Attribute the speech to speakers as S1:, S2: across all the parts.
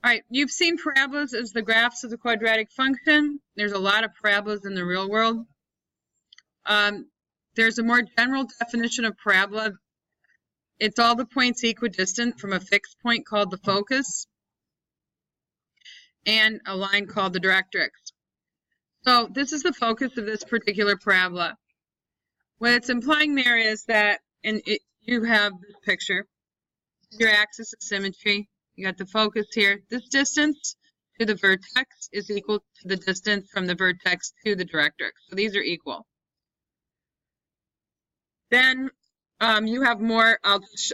S1: All right, you've seen parabolas as the graphs of the quadratic function. There's a lot of parabolas in the real world. There's a more general definition of parabola. It's all the points equidistant from a fixed point called the focus and a line called the directrix. So this is the focus of this particular parabola. What it's implying there is that, you have this picture, your axis of symmetry. You got the focus here. This distance to the vertex is equal to the distance from the vertex to the directrix. So these are equal. Then you have more. I'll just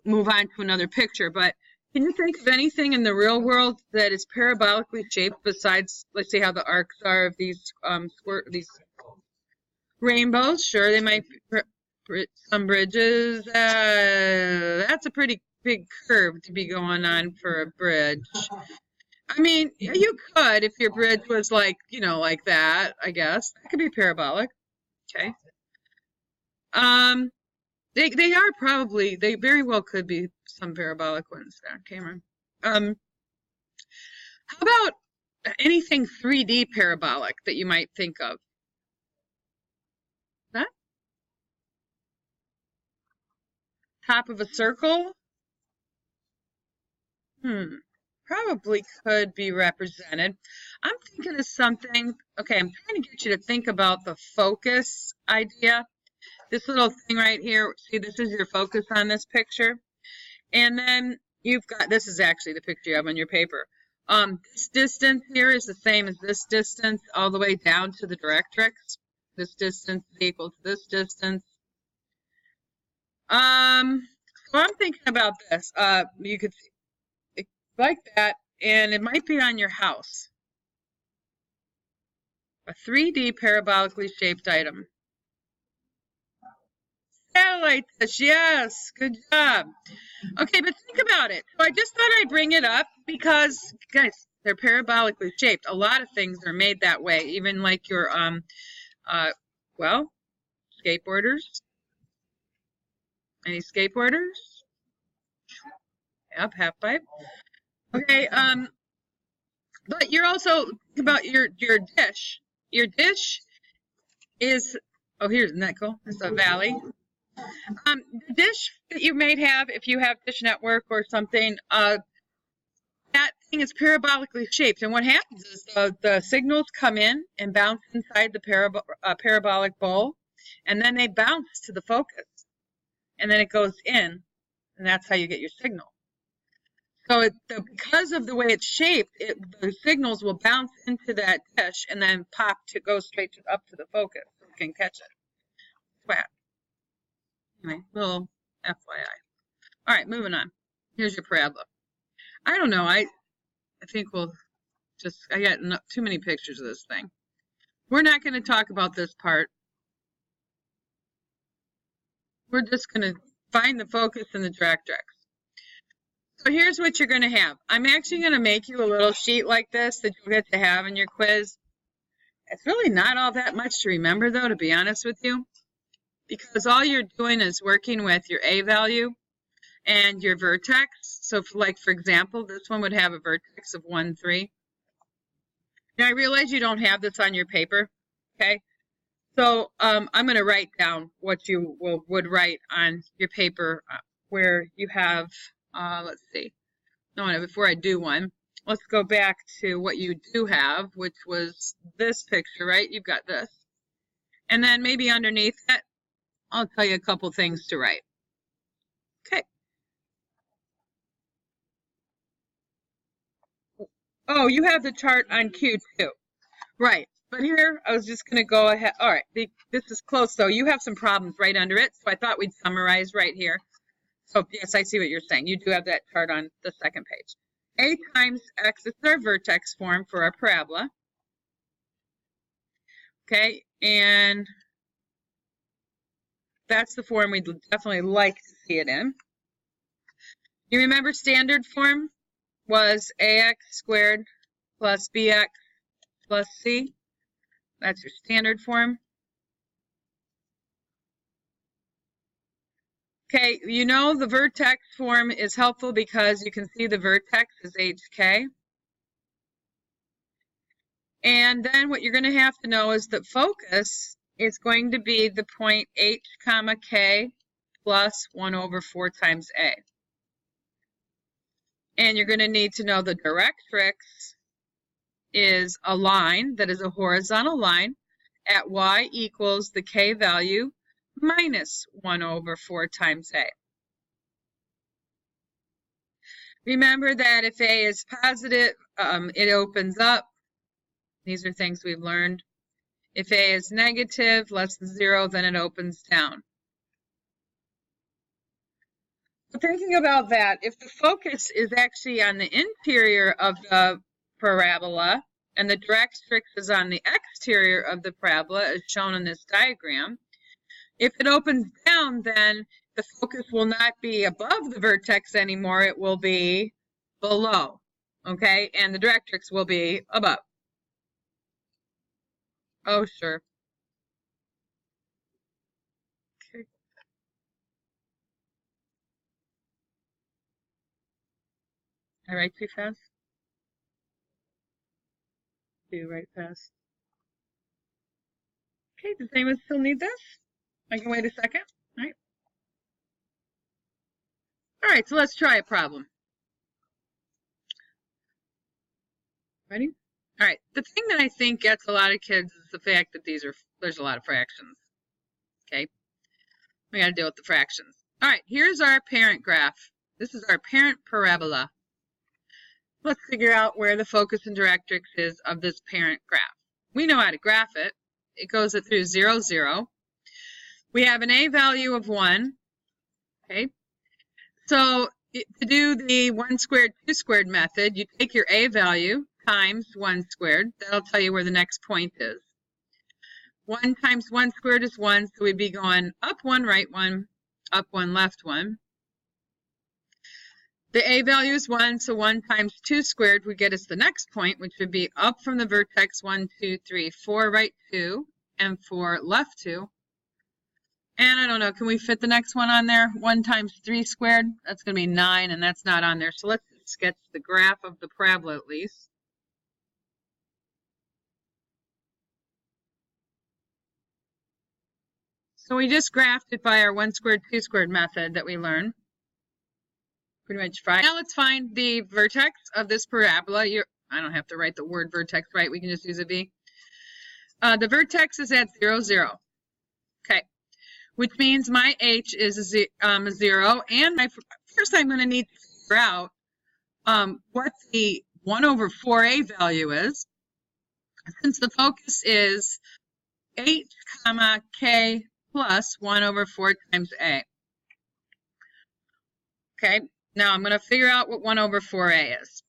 S1: move on to another picture. But can you think of anything in the real world that is parabolically shaped besides, let's see how the arcs are of these these rainbows? Sure, they might be some bridges. That's a pretty big curve to be going on for a bridge. I mean, you could if your bridge was like, like that, I guess. That could be parabolic. Okay. They are probably, they very well could be some parabolic ones there, Cameron. How about anything 3D parabolic that you might think of? That? Top of a circle? Probably could be represented. I'm thinking of something. Okay, I'm trying to get you to think about the focus idea. This little thing right here, see, this is your focus on this picture. And then you've got, this is actually the picture you have on your paper. This distance here is the same as this distance all the way down to the directrix. This distance is equal to this distance. So I'm thinking about this. You could see like that, and it might be on your house. A 3D parabolically shaped item. Satellite dish, yes, good job. Okay, but think about it. So I just thought I'd bring it up because, guys, they're parabolically shaped. A lot of things are made that way, even like your, well, skateboarders. Any skateboarders? Yep, half pipe. Okay, but you're also about your dish. Your dish is, oh, here's, isn't that cool? It's a valley. The dish that you may have, if you have Dish Network or something, that thing is parabolically shaped. And what happens is the signals come in and bounce inside the parabolic bowl, and then they bounce to the focus. And then it goes in, and that's how you get your signal. So because of the way it's shaped, the signals will bounce into that dish and then pop to go straight up to the focus. So you can catch it. Flat. Anyway, little FYI. All right, moving on. Here's your parabola. I don't know. I think we'll just, I got too many pictures of this thing. We're not going to talk about this part. We're just going to find the focus in the directrix. So here's what you're going to have. I'm actually going to make you a little sheet like this that you'll get to have in your quiz. It's really not all that much to remember, though, to be honest with you, because all you're doing is working with your A value and your vertex. So, for example, this one would have a vertex of 1, 3. Now, I realize you don't have this on your paper, okay? So I'm going to write down what you would write on your paper where you have, let's see. No, before I do one, let's go back to what you do have, which was this picture, right? You've got this. And then maybe underneath it, I'll tell you a couple things to write. Okay. Oh, you have the chart on Q2. Right. But here, I was just going to go ahead. All right. This is close, though. You have some problems right under it, so I thought we'd summarize right here. So, yes, I see what you're saying. You do have that chart on the second page. A times x is our vertex form for our parabola. Okay, and that's the form we'd definitely like to see it in. You remember standard form was ax squared plus bx plus c. That's your standard form. Okay, you know the vertex form is helpful because you can see the vertex is HK. And then what you're going to have to know is that focus is going to be the point H comma K plus 1 over 4 times A. And you're going to need to know the directrix is a line that is a horizontal line at y equals the K value minus 1 over 4 times A. Remember that if A is positive, it opens up. These are things we've learned. If A is negative, less than 0, then it opens down. So thinking about that, if the focus is actually on the interior of the parabola and the directrix is on the exterior of the parabola, as shown in this diagram, if it opens down, then the focus will not be above the vertex anymore. It will be below, okay? And the directrix will be above. Oh, sure. Okay. I write too fast? Do you write fast? Okay, does anyone still need this? I can wait a second. All right. All right, so let's try a problem. Ready? All right, the thing that I think gets a lot of kids is the fact that there's a lot of fractions. Okay, we got to deal with the fractions. All right, here's our parent graph. This is our parent parabola. Let's figure out where the focus and directrix is of this parent graph. We know how to graph it. It goes through 0, 0. We have an A value of 1. Okay, so to do the 1 squared, 2 squared method, you take your A value times 1 squared. That'll tell you where the next point is. 1 times 1 squared is 1, so we'd be going up 1, right 1, up 1, left 1. The A value is 1, so 1 times 2 squared would get us the next point, which would be up from the vertex 1, 2, 3, 4, right 2, and 4, left 2. And I don't know, can we fit the next one on there? 1 times 3 squared, that's going to be 9, and that's not on there. So let's sketch the graph of the parabola at least. So we just graphed it by our 1 squared, 2 squared method that we learned. Pretty much fine. Now let's find the vertex of this parabola. I don't have to write the word vertex, right? We can just use a V. The vertex is at 0, 0. Okay, which means my H is a 0. And first I'm going to need to figure out what the 1 over 4A value is. Since the focus is H comma K plus 1 over 4 times A. Okay, now I'm going to figure out what 1 over 4A is.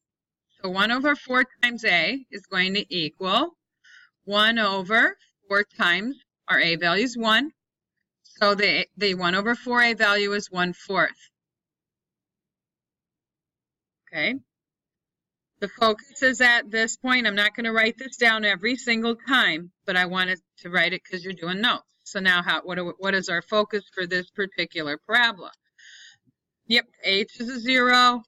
S1: So 1 over 4 times A is going to equal 1 over 4 times our A value is 1. So the 1 over 4A value is 1/4. Okay. The focus is at this point. I'm not going to write this down every single time, but I wanted to write it because you're doing notes. So now what is our focus for this particular parabola? Yep, H is a 0.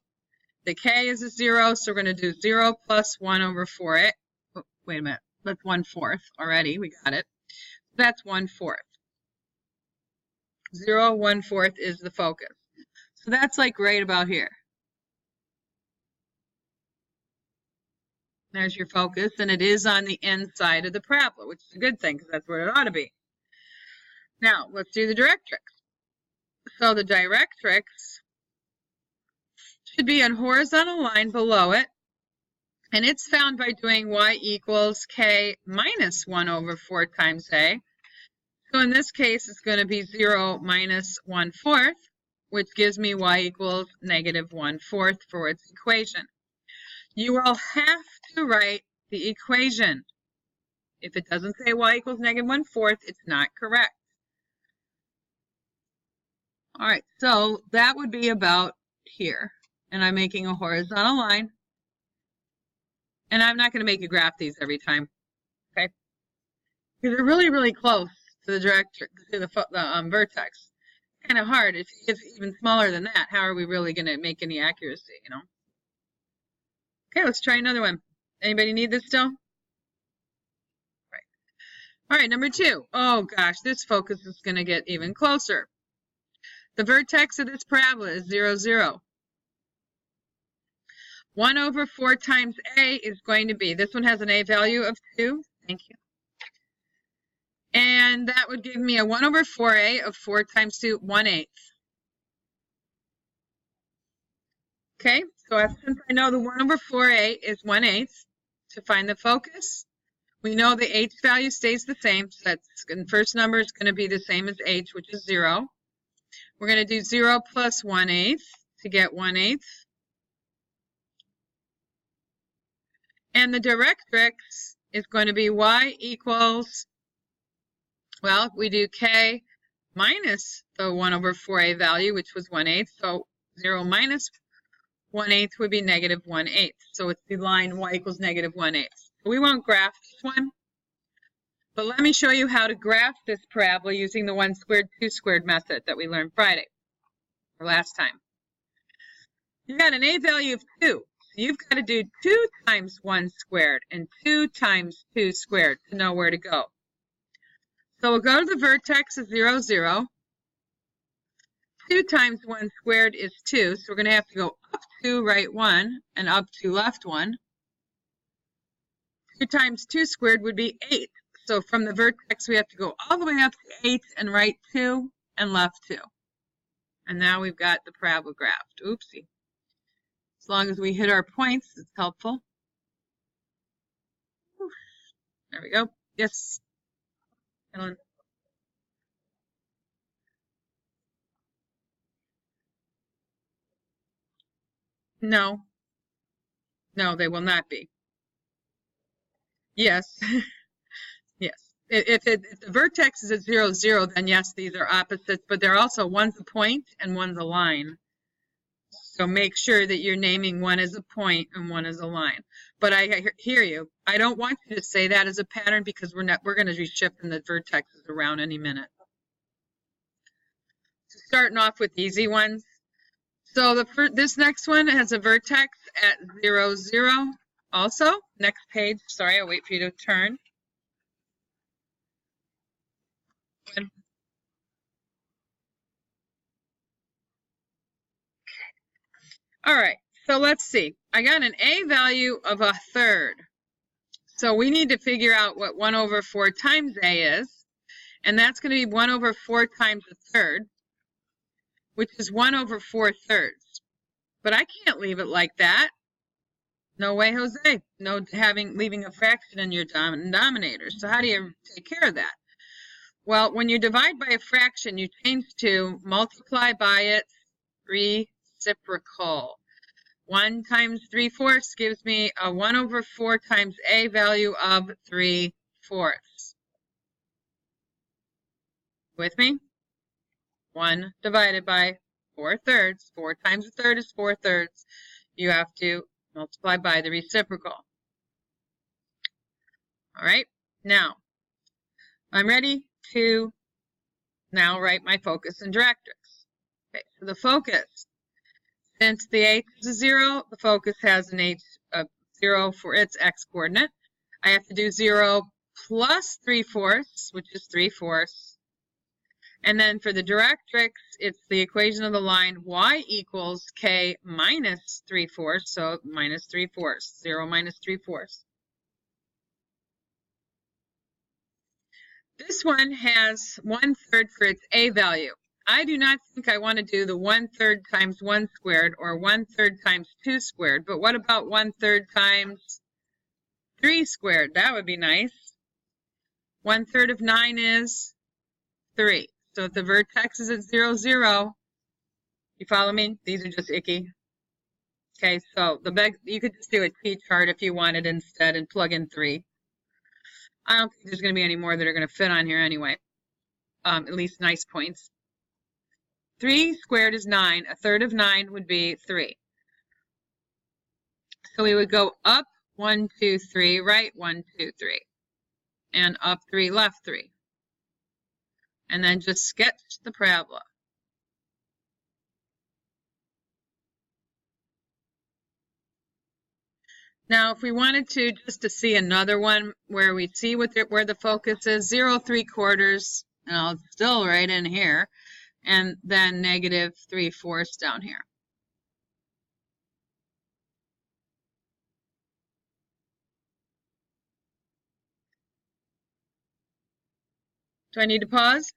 S1: The K is a 0, so we're going to do 0 plus 1 over 4. Oh, wait a minute. That's 1/4 already. We got it. That's 1/4. 0, 1/4 is the focus. So that's like right about here. There's your focus, and it is on the inside of the parabola, which is a good thing because that's where it ought to be. Now, let's do the directrix. So the directrix should be a horizontal line below it, and it's found by doing y equals k minus 1 over 4 times A. So in this case, it's going to be 0 minus 1/4, which gives me y equals negative 1/4 for its equation. You will have to write the equation. If it doesn't say y equals negative 1/4, it's not correct. All right, so that would be about here. And I'm making a horizontal line. And I'm not going to make you graph these every time, okay? Because they're really, really close to the directrix, to the vertex. kind of hard. If even smaller than that, how are we really going to make any accuracy, you know? Okay, let's try another one. Anybody need this still? Right. All right, number 2. Oh gosh, this focus is going to get even closer. The vertex of this parabola is 0, 0. 1 over 4 times a is going to be, this one has an a value of 2. Thank you. And that would give me a 1 over 4a of 4 times 2, 1/8. Okay, so since I know the 1 over 4a is 1/8, to find the focus, we know the h value stays the same. So that's, the first number is going to be the same as h, which is 0. We're going to do 0 plus 1/8 to get 1/8. And the directrix is going to be y equals, well, we do k minus the 1 over 4a value, which was 1/8. So 0 minus 1/8 would be negative 1/8. So it's the line y equals negative 1/8. We won't graph this one, but let me show you how to graph this parabola using the 1 squared, 2 squared method that we learned Friday, or last time. You got an a value of 2. So you've got to do 2 times 1 squared and 2 times 2 squared to know where to go. So we'll go to the vertex of 0, 0. 2 times 1 squared is 2, so we're going to have to go up 2, right 1, and up 2, left 1. 2 times 2 squared would be 8. So from the vertex, we have to go all the way up to 8 and right 2 and left 2. And now we've got the parabola graphed. Oopsie. As long as we hit our points, it's helpful. There we go. Yes. Ellen. No. No, they will not be. Yes. Yes. If the vertex is at 0, 0, then yes, these are opposites, but they're also, one's a point and one's a line. So make sure that you're naming one as a point and one as a line. But I hear you. I don't want you to say that as a pattern because we're going to be shifting the vertexes around any minute. So starting off with easy ones. So this next one has a vertex at 0, 0. Also, next page. Sorry, I'll wait for you to turn. All right, so let's see. I got an a value of 1/3. So we need to figure out what 1 over 4 times a is. And that's going to be 1 over 4 times 1/3, which is 1 over 4/3. But I can't leave it like that. No way, Jose. No leaving a fraction in your denominator. So how do you take care of that? Well, when you divide by a fraction, you change to multiply by its reciprocal. 1 times 3/4 gives me a 1 over 4 times a value of 3/4. With me? 1 divided by 4/3. 4 times 1/3 is 4/3. You have to multiply by the reciprocal. All right, now I'm ready to now write my focus in directrix. Okay, so the focus, since the h is a 0, the focus has an h of 0 for its x coordinate. I have to do 0 plus 3/4, which is 3/4. And then for the directrix, it's the equation of the line y equals k minus 3/4, so minus 3/4, 0 minus 3/4. This one has 1/3 for its a value. I do not think I want to do the 1/3 times 1 squared or 1/3 times 2 squared, but what about 1/3 times 3 squared? That would be nice. 1/3 of 9 is 3. So if the vertex is at 0, 0, you follow me? These are just icky. Okay, so you could just do a t-chart if you wanted instead and plug in 3. I don't think there's going to be any more that are going to fit on here anyway. At least nice points. 3 squared is 9. 1/3 of 9 would be 3. So we would go up 1, 2, 3, right 1, 2, 3. And up 3, left 3. And then just sketch the parabola. Now, if we wanted to, just to see another one where we see where the focus is, 0 3/4, and I'll still write in here, and then negative 3/4 down here. Do I need to pause?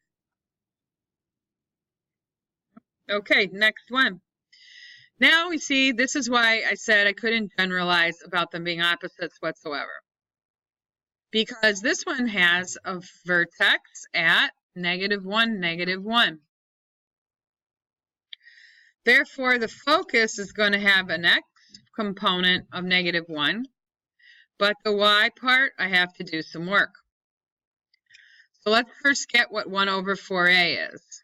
S1: Okay, next one. Now we see, this is why I said I couldn't generalize about them being opposites whatsoever. Because this one has a vertex at -1, -1. Therefore, the focus is going to have an x component of -1, but the y part, I have to do some work. So let's first get what 1/4a is.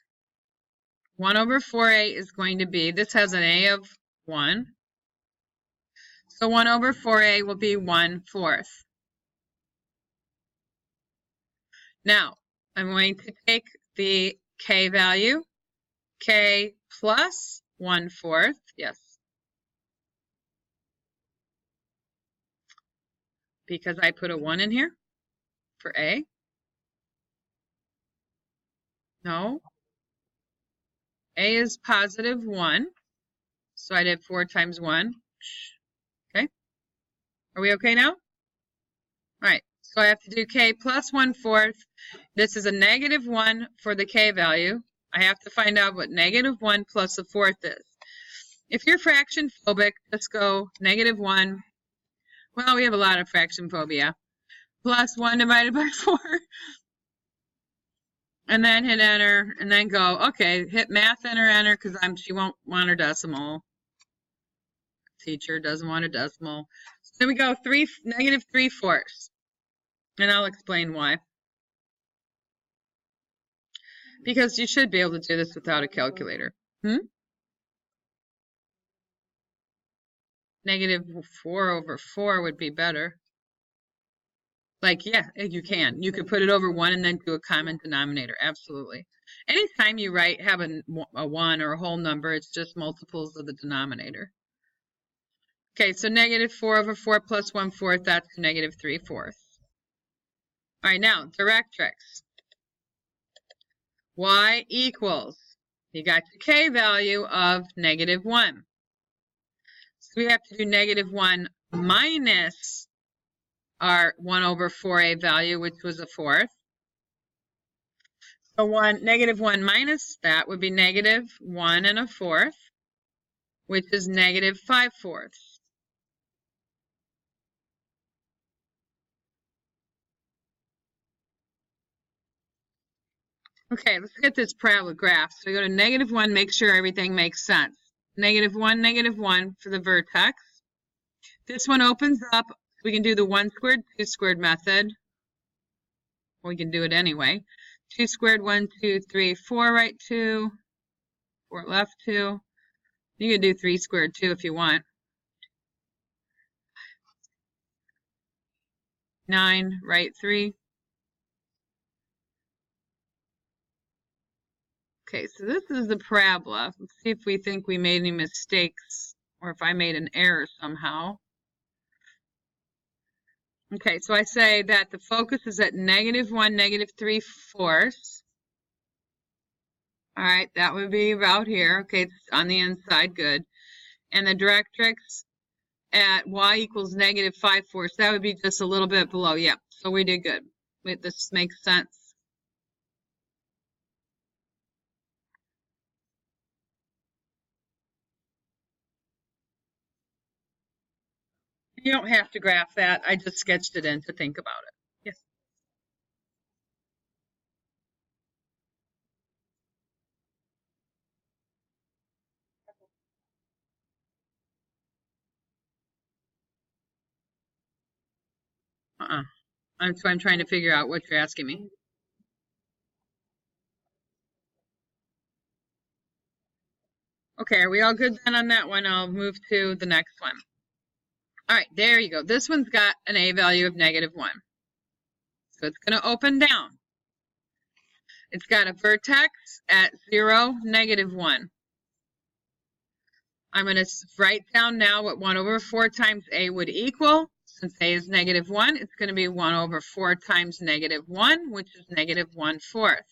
S1: 1/4a is going to be, this has an a of 1. So 1/4a will be 1/4. Now, I'm going to take the k value, k plus 1/4, yes. Because I put a 1 in here for a. No. A is positive 1. So I did 4 times 1. Okay. Are we okay now? All right. So I have to do k plus 1/4. This is a -1 for the k value. I have to find out what -1 plus 1/4 is. If you're fraction phobic, just go -1. Well, we have a lot of fraction phobia. Plus 1 divided by 4. And then hit enter, and then go, okay, hit math, enter, because she won't want her decimal. Teacher doesn't want a decimal. So then we go -3/4. And I'll explain why. Because you should be able to do this without a calculator. -4/4 would be better. Like, yeah, you can. You could put it over 1 and then do a common denominator. Absolutely. Anytime you have a 1 or a whole number, it's just multiples of the denominator. Okay, so -4/4 plus 1/4, that's -3/4. All right, now, Directrix. Y equals, you got your k value of -1. So we have to do -1 minus our 1/4a value, which was 1/4. So -1 minus that would be -1 1/4, which is -5/4. Okay, let's get this parabola graph. So we go to -1, make sure everything makes sense. -1, -1 for the vertex. This one opens up. We can do the 1 squared, 2 squared method. We can do it anyway. 2 squared, 1, 2, 3, 4, right 2. 4 left 2. You can do 3 squared too if you want. 9, right 3. Okay, so this is the parabola. Let's see if we think we made any mistakes or if I made an error somehow. Okay, so I say that the focus is at -1, -3/4. All right, that would be about here. Okay, it's on the inside, good. And the directrix at y equals -5/4. That would be just a little bit below. Yeah, so we did good. This makes sense. You don't have to graph that. I just sketched it in to think about it. Yes. So I'm trying to figure out what you're asking me. Okay, are we all good then on that one? I'll move to the next one. All right, there you go. This one's got an a value of -1. So it's going to open down. It's got a vertex at 0, -1. I'm going to write down now what 1 over 4 times a would equal. Since a is -1, it's going to be 1 over 4 times -1, which is -1/4.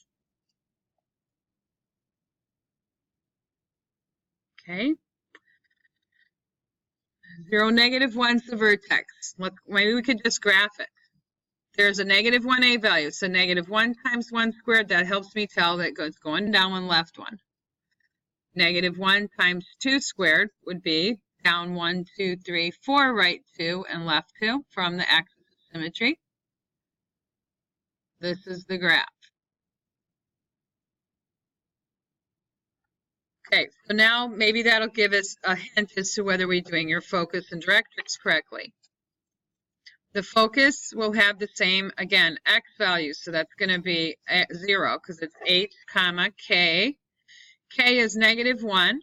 S1: Okay. 0, -1 is the vertex. Look, maybe we could just graph it. There's a -1a value, so -1 times 1 squared, that helps me tell that it's going down one, left one. -1 times 2 squared would be down 1, 2, 3, 4, right 2, and left 2 from the axis of symmetry. This is the graph. Okay, so now maybe that'll give us a hint as to whether we're doing your focus and directrix correctly. The focus will have the same, again, x values, so that's going to be 0 because it's h, comma, k. K is -1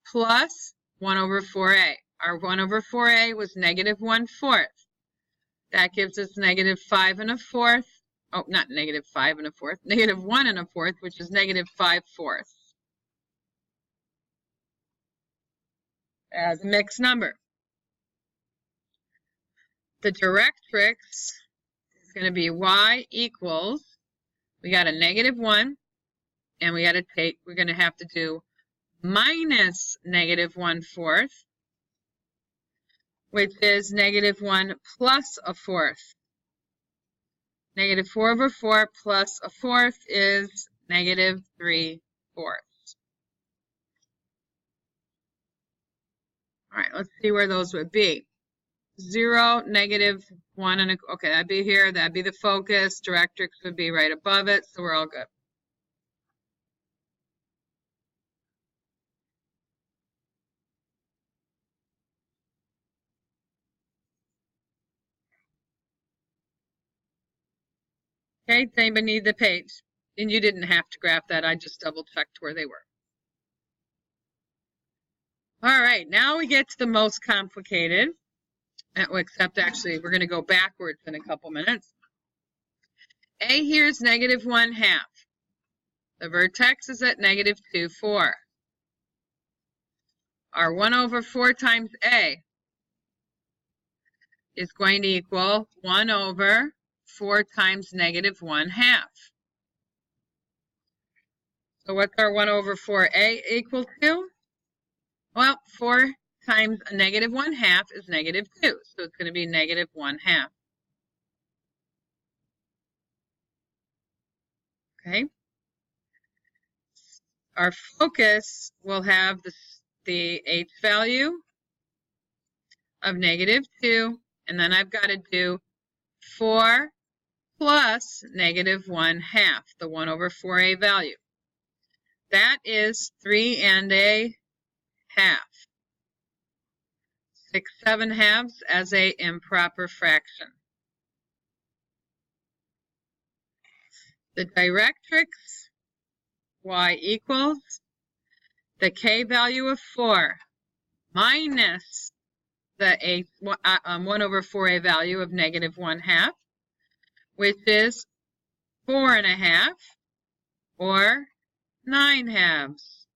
S1: plus 1 over 4a. Our 1 over 4a was -1/4. That gives us -5 1/4. Oh, not -5 1/4. -1 1/4, which is -5/4. As a mixed number. The directrix is going to be y equals, we got a -1, and we're going to have to do minus -1/4, which is -1 plus 1/4. -4 over 4 plus 1/4 is -3/4. All right, let's see where those would be. 0, -1, and okay, that'd be here. That'd be the focus. Directrix would be right above it, so we're all good. Okay, does anybody need the page? And you didn't have to graph that. I just double-checked where they were. All right, now we get to the most complicated, except actually we're going to go backwards in a couple minutes. A here is -1/2. The vertex is at -2, 4. Our 1 over 4 times A is going to equal 1 over 4 times -1/2. So what's our 1 over 4a equal to? Well, 4 times a -1/2 is -2, so it's going to be -1/2. Okay. Our focus will have the h value of -2, and then I've got to do 4 plus -1/2, the 1 over 4a value. That is 3 1/2. 6 7/2 as a improper fraction. The directrix, y equals the k value of 4 minus the 1 over 4a value of -1/2, which is 4 1/2 or 9/2.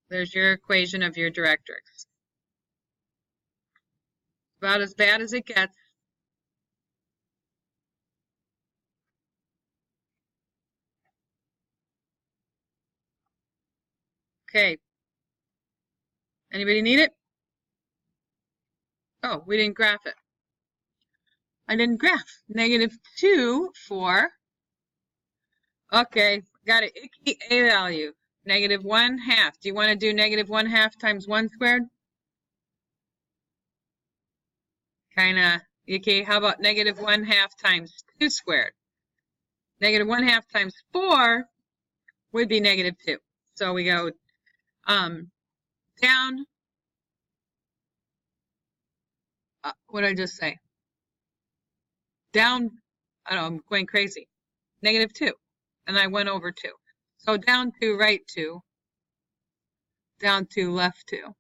S1: There's your equation of your directrix. About as bad as it gets. Okay. Anybody need it? Oh, we didn't graph it. I didn't graph. -2, 4. Okay, got it. Icky a value. -1/2. Do you want to do -1/2 times 1 squared? Kind of icky. How about -1/2 times 2 squared? -1/2 times 4 would be -2. So we go down. What did I just say? Down. I don't know, I'm going crazy. -2. And I went over 2. So down 2, right 2. Down 2, left 2.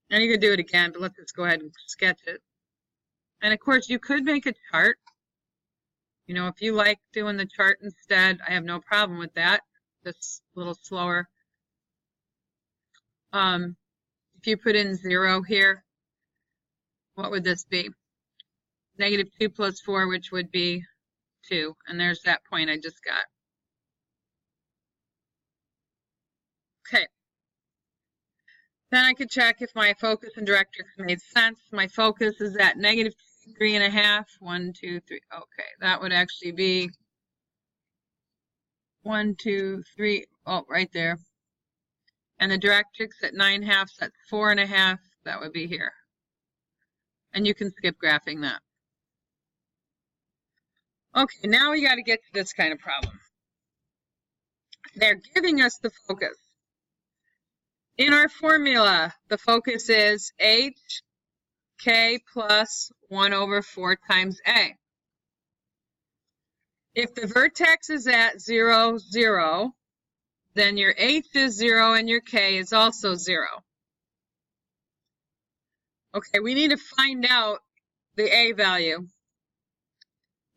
S1: And you can do it again, but let's just go ahead and sketch it. And of course, you could make a chart. You know, if you like doing the chart instead, I have no problem with that. Just a little slower. If you put in 0 here, what would this be? Negative 2 plus 4, which would be 2. And there's that point I just got. Okay. Then I could check if my focus and directrix made sense. My focus is at negative 3.5. 1, 2, 3. Okay, that would actually be 1, 2, 3. Oh, right there. And the directrix at 9/2, that's 4.5. That would be here. And you can skip graphing that. Okay, now we got to get to this kind of problem. They're giving us the focus. In our formula, the focus is h k plus 1 over 4 times a. If the vertex is at 0, 0, then your h is 0 and your k is also 0. Okay, we need to find out the a value.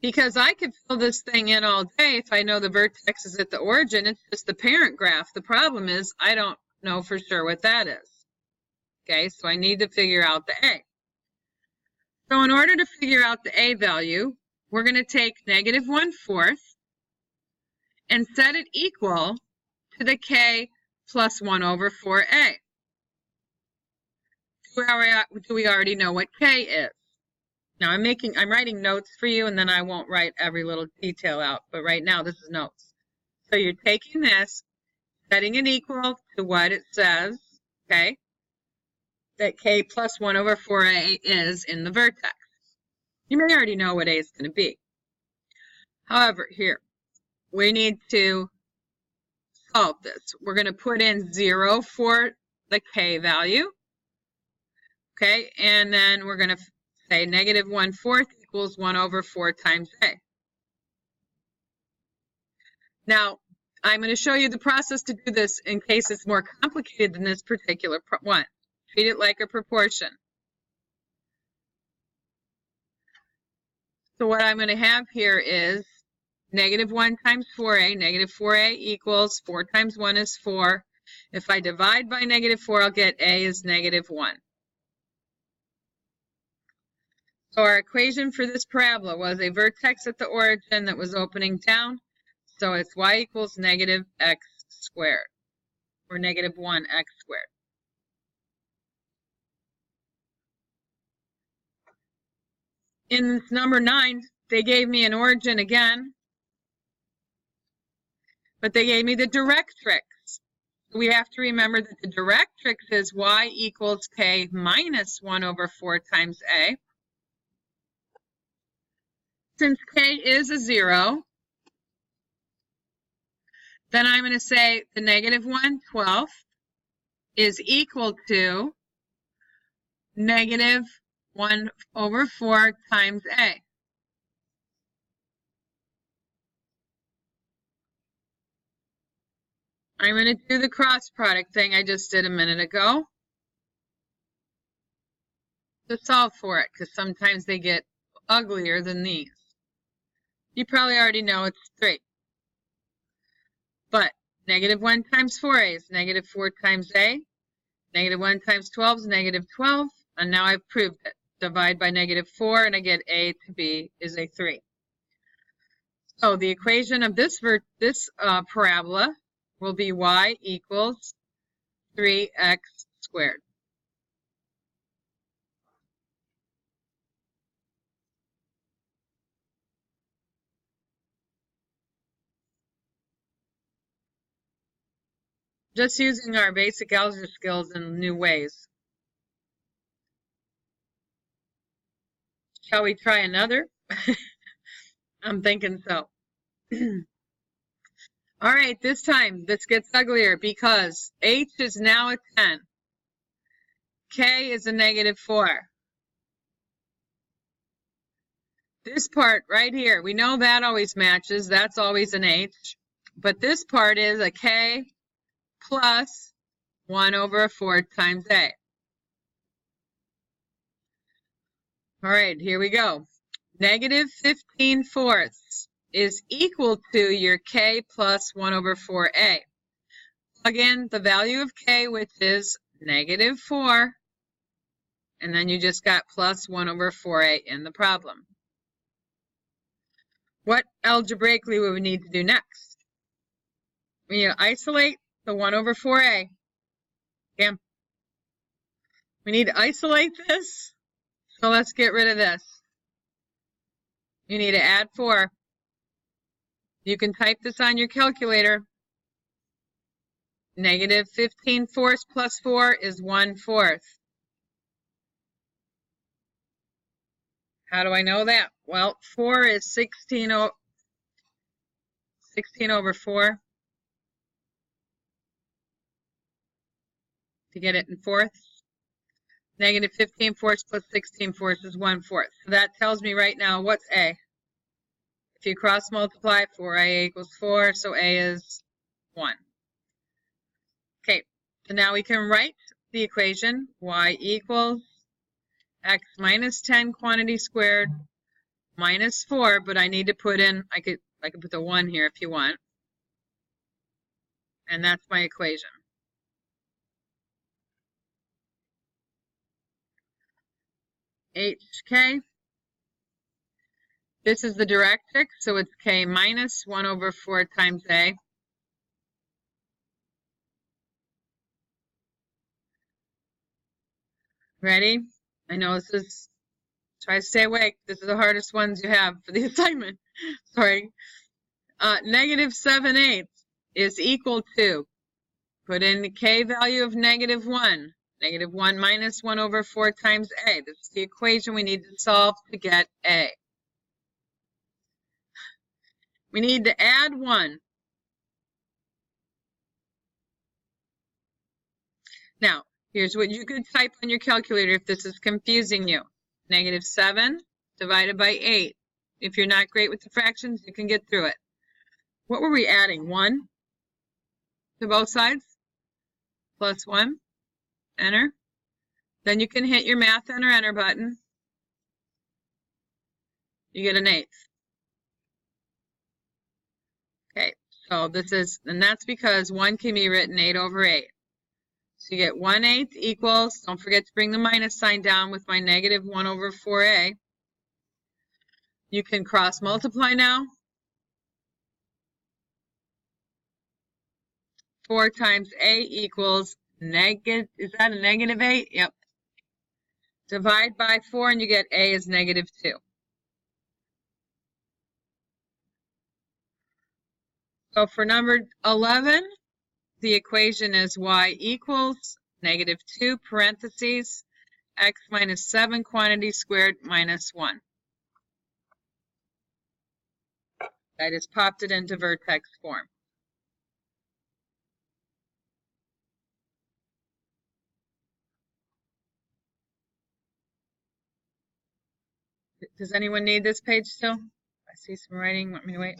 S1: Because I could fill this thing in all day if I know the vertex is at the origin. It's just the parent graph. The problem is I don't know for sure what that is. Okay, so I need to figure out the a. So in order to figure out the a value, we're going to take negative 1/4 and set it equal to the k plus 1 over 4a. Do we already know what k is? Now I'm writing notes for you, and then I won't write every little detail out, but right now this is notes. So you're taking this, setting it equal to what it says, okay, that k plus 1 over 4a is in the vertex. You may already know what a is going to be. However, here, we need to solve this. We're going to put in 0 for the k value, okay, and then we're going to say negative 1/4 equals 1 over 4 times a. Now, I'm going to show you the process to do this in case it's more complicated than this particular one. Treat it like a proportion. So what I'm going to have here is negative 1 times 4a. Negative 4a equals 4 times 1 is 4. If I divide by negative 4, I'll get a is negative 1. So our equation for this parabola was a vertex at the origin that was opening down. So it's y equals negative x squared, or negative 1x squared. In number 9, they gave me an origin again, but they gave me the directrix. We have to remember that the directrix is y equals k minus 1 over 4 times a. Since k is a 0, then I'm going to say the negative 1/12 is equal to negative 1 over 4 times a. I'm going to do the cross product thing I just did a minute ago to solve for it, because sometimes they get uglier than these. You probably already know it's 3. But negative 1 times 4a is negative 4 times a. Negative 1 times 12 is negative 12. And now I've proved it. Divide by negative 4, and I get a to b is a 3. So the equation of this parabola will be y equals 3x squared. Just using our basic algebra skills in new ways. Shall we try another? I'm thinking so. All right, this time this gets uglier because h is now a 10. K is a negative 4. This part right here, we know that always matches. That's always an h. But this part is a k plus 1 over 4 times a. All right, here we go. negative 15/4 is equal to your k plus 1 over 4a. Plug in the value of k, which is negative 4, and then you just got plus 1 over 4a in the problem. What algebraically would we need to do next? We need to isolate the 1 over 4a. Okay. We need to isolate this, so let's get rid of this. You need to add 4. You can type this on your calculator. Negative 15/4 plus 4 is 1/4. How do I know that? Well, 4 is 16 over 4. To get it in fourths. Negative 15/4 plus 16/4 is 1/4. So that tells me right now what's a. If you cross multiply, 4a equals 4, so a is 1. Okay, so now we can write the equation y equals x minus 10 quantity squared minus 4, but I need to put in, I could put the 1 here if you want. And that's my equation. HK. This is the directrix, so it's k minus 1 over 4 times a. Ready? I know this is, try to stay awake. This is the hardest ones you have for the assignment. Sorry. Negative 7/8 is equal to, put in the k value of negative 1. Negative 1 minus 1 over 4 times a. This is the equation we need to solve to get a. We need to add 1. Now, here's what you could type on your calculator if this is confusing you. Negative 7 divided by 8. If you're not great with the fractions, you can get through it. What were we adding? 1 to both sides? Plus 1. Enter. Then you can hit your math enter button. You get an 1/8. Okay, so this is, and that's because 1 can be written 8 over 8. So you get 1/8 equals, don't forget to bring the minus sign down with my negative 1 over 4a. You can cross multiply now. 4 times a equals negative, is that a negative 8? Yep. Divide by 4 and you get a is negative 2. So for number 11, the equation is y equals negative 2 parentheses x minus 7 quantity squared minus 1. I just popped it into vertex form. Does anyone need this page still? I see some writing. Want me to wait?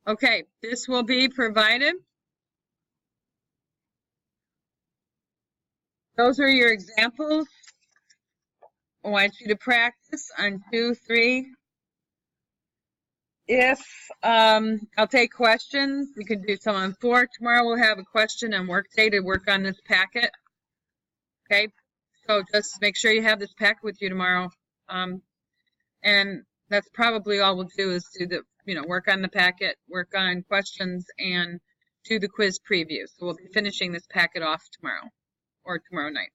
S1: Okay, this will be provided. Those are your examples. I want you to practice on 2, 3. If I'll take questions, we could do some on 4. Tomorrow we'll have a question and work day to work on this packet. Okay, so just make sure you have this packet with you tomorrow. And that's probably all we'll do is do the, work on the packet, work on questions, and do the quiz preview. So we'll be finishing this packet off tomorrow or tomorrow night.